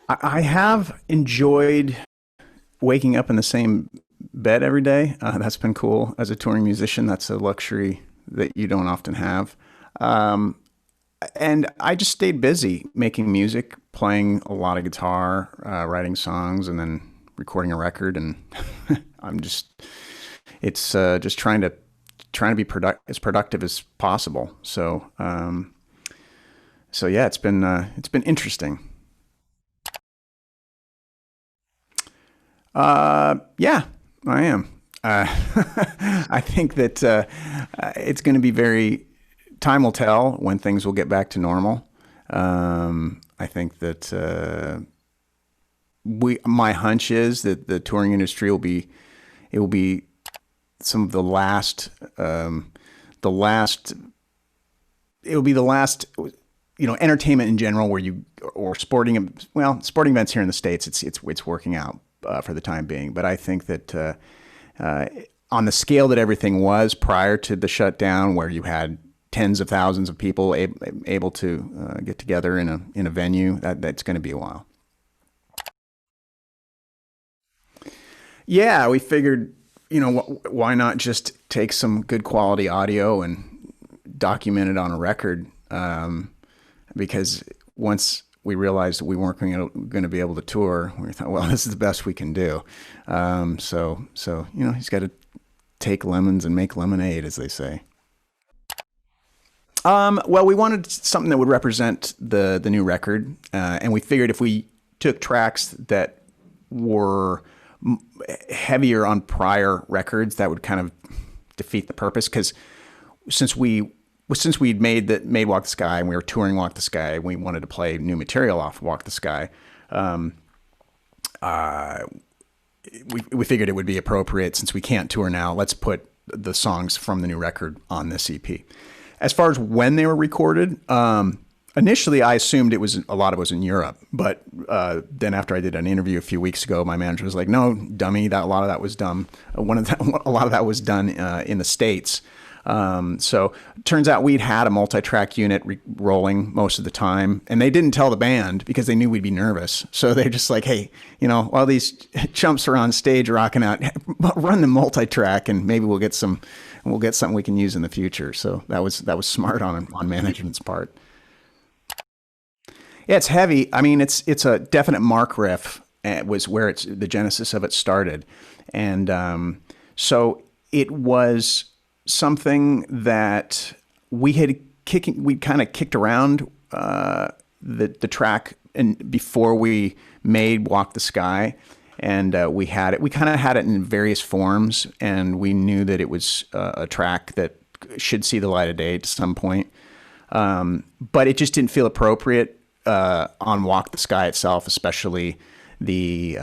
I have enjoyed waking up in the same bed every day. That's been cool. As a touring musician, that's a luxury that you don't often have. Um, and I just stayed busy making music, playing a lot of guitar, writing songs, and then recording a record. And I'm just, it's just trying to be as productive as possible. So yeah, it's been interesting. Yeah, I am. Uh, I think that it's going to be very. Time will tell when things will get back to normal. I think that we. My hunch is that the touring industry will be. It will be some of the last. It will be the last. Entertainment in general, where you or sporting events here in the states, it's working out for the time being. But I think that uh, on the scale that everything was prior to the shutdown, where you had tens of thousands of people able to get together in a venue, that's going to be a while. Yeah, we figured, why not just take some good quality audio and document it on a record? Because once we realized that we weren't going to be able to tour, we thought, well, this is the best we can do. So he's got to take lemons and make lemonade, as they say. Well, we wanted something that would represent the new record, and we figured if we took tracks that were heavier on prior records, that would kind of defeat the purpose. Because since we since we'd made Walk the Sky and we were touring Walk the Sky, we wanted to play new material off Walk the Sky. Um, uh, we figured it would be appropriate since we can't tour now. Let's put the songs from the new record on this EP. As far as when they were recorded, initially I assumed a lot of it was in Europe, but then after I did an interview a few weeks ago, my manager was like, "No, dummy, that a lot of that was done. A lot of that was done in the States." So it turns out we'd had a multi-track unit rolling most of the time, and they didn't tell the band because they knew we'd be nervous. So they're just like, "Hey, while these chumps are on stage rocking out, run the multi-track, and maybe we'll get something we can use in the future." So that was smart on management's part. Yeah, it's heavy. I mean, it's a definite Mark riff. Was where the genesis of it started, and so it was something that we kind of kicked around the track and before we made Walk the Sky, and we kind of had it in various forms, and we knew that it was a track that should see the light of day at some point, but it just didn't feel appropriate on Walk the Sky itself, especially the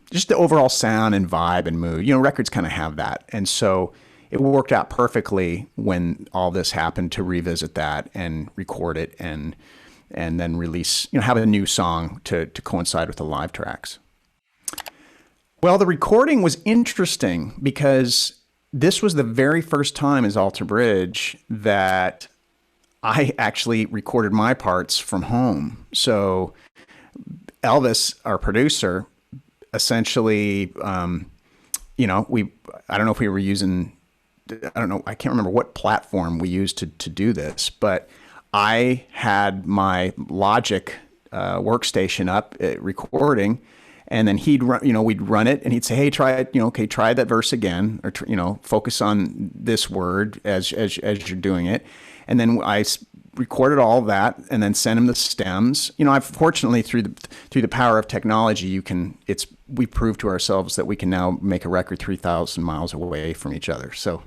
just the overall sound and vibe and mood. Records kind of have that, and so it worked out perfectly when all this happened to revisit that and record it and then release, have a new song to coincide with the live tracks. Well, the recording was interesting because this was the very first time as Alter Bridge that I actually recorded my parts from home. So Elvis, our producer, essentially, we I don't know if we were using, I don't know, I can't remember what platform we used to do this, but I had my Logic workstation up recording, and then we'd run it, and he'd say, "Hey, try it, okay, try that verse again, or focus on this word as you're doing it," and then recorded all of that, and then sent him the stems. I've fortunately through the power of technology, we proved to ourselves that we can now make a record 3,000 miles away from each other. So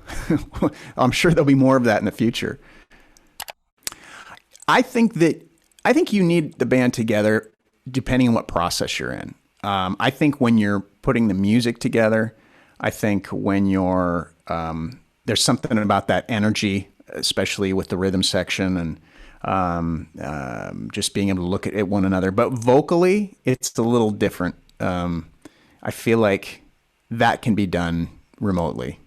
I'm sure there'll be more of that in the future. I think that I think you need the band together depending on what process you're in. I think when you're putting the music together, I think when there's something about that energy, especially with the rhythm section and just being able to look at one another. But vocally, it's a little different. I feel like that can be done remotely.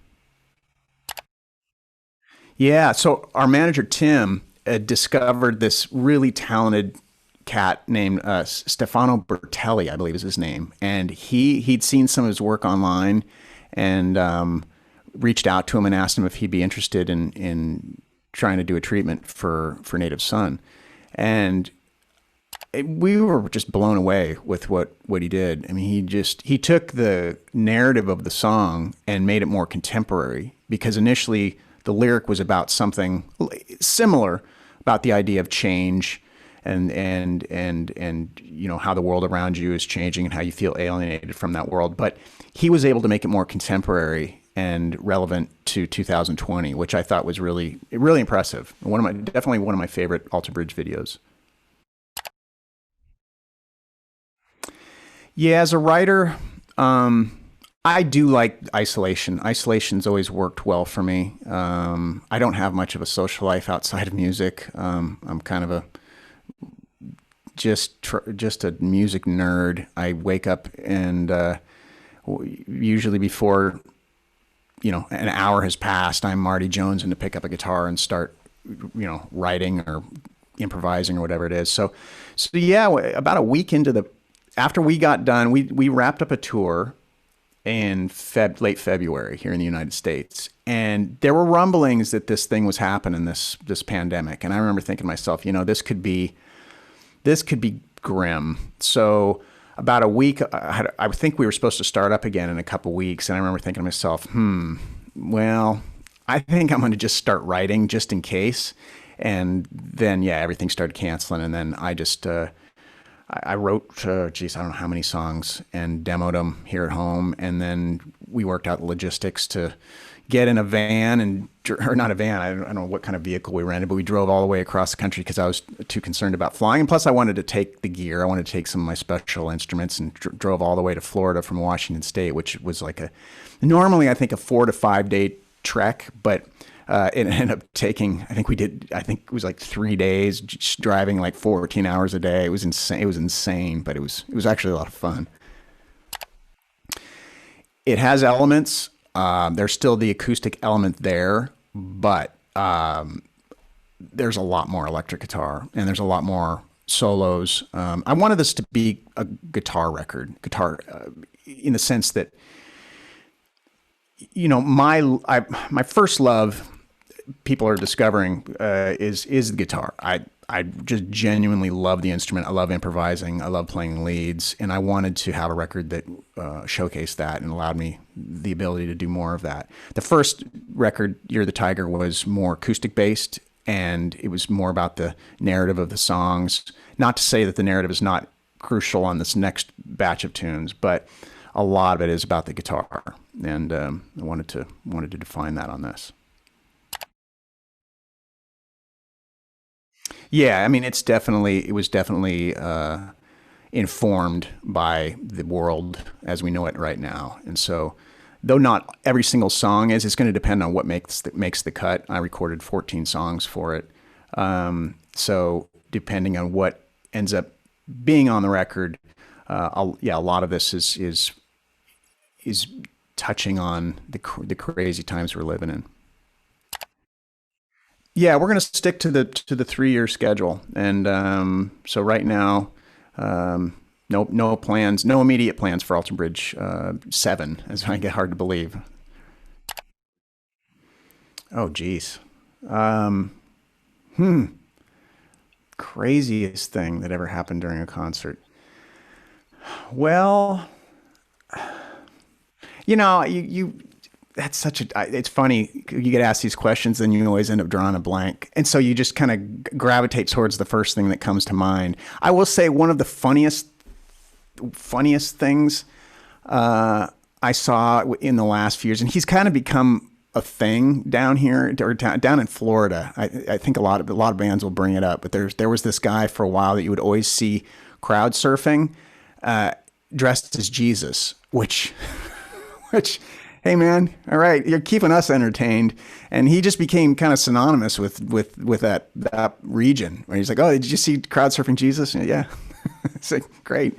Yeah. So our manager Tim discovered this really talented cat named Stefano Bertelli, I believe is his name, and he'd seen some of his work online, and reached out to him and asked him if he'd be interested in trying to do a treatment for Native Son, and we were just blown away with what he did. I mean, he took the narrative of the song and made it more contemporary, because initially the lyric was about something similar, about the idea of change and you know, how the world around you is changing and how you feel alienated from that world. But he was able to make it more contemporary and relevant to 2020, which I thought was really impressive. Definitely one of my favorite Alter Bridge videos. Yeah, as a writer, I do like isolation. Isolation's always worked well for me. I don't have much of a social life outside of music. I'm kind of just a music nerd. I wake up and usually before, you know, an hour has passed, I'm Marty Jones to pick up a guitar and start, you know, writing or improvising or whatever it is. So yeah, about a week after we got done, we wrapped up a tour in late February here in the United States, and there were rumblings that this thing was happening, this pandemic. And I remember thinking to myself, you know, this could be grim. So about a week, I think we were supposed to start up again in a couple weeks, and I remember thinking to myself, well, I think I'm going to just start writing just in case. And then, yeah, everything started canceling, and then I just I wrote, I don't know how many songs, and demoed them here at home. And then we worked out the logistics to get in a van, or not a van, I don't know what kind of vehicle we rented, but we drove all the way across the country because I was too concerned about flying. And plus I wanted to take the gear. I wanted to take some of my special instruments, and drove all the way to Florida from Washington State, which was like normally I think a 4 to 5 day trek, but it ended up taking, I think it was like 3 days, just driving like 14 hours a day. It was insane, but it was actually a lot of fun. It has elements. There's still the acoustic element there, but there's a lot more electric guitar, and there's a lot more solos. I wanted this to be a guitar record, in the sense that, you know, my first love, people are discovering, is the guitar. I just genuinely love the instrument. I love improvising. I love playing leads, and I wanted to have a record that showcased that and allowed me the ability to do more of that. The first record, Year the Tiger, was more acoustic based, and it was more about the narrative of the songs. Not to say that the narrative is not crucial on this next batch of tunes, but a lot of it is about the guitar, and I wanted to define that on this. Yeah, I mean, it was definitely informed by the world as we know it right now. And so, though not every single song is, it's going to depend on what makes the cut. I recorded 14 songs for it. So depending on what ends up being on the record, a lot of this is touching on the crazy times we're living in. Yeah, we're going to stick to the 3-year schedule, and so right now, no plans, no immediate plans for Alter Bridge 7. As I get hard to believe. Oh, geez, craziest thing that ever happened during a concert. Well, you know, that's it's funny. You get asked these questions and you always end up drawing a blank. And so you just kind of gravitate towards the first thing that comes to mind. I will say one of the funniest things I saw in the last few years, and he's kind of become a thing down here, or down in Florida. I think a lot of bands will bring it up, but there was this guy for a while that you would always see crowd surfing, dressed as Jesus, which hey man, all right, you're keeping us entertained. And he just became kind of synonymous with that region, where he's like, oh, did you see crowd surfing Jesus? Yeah, it's like, great.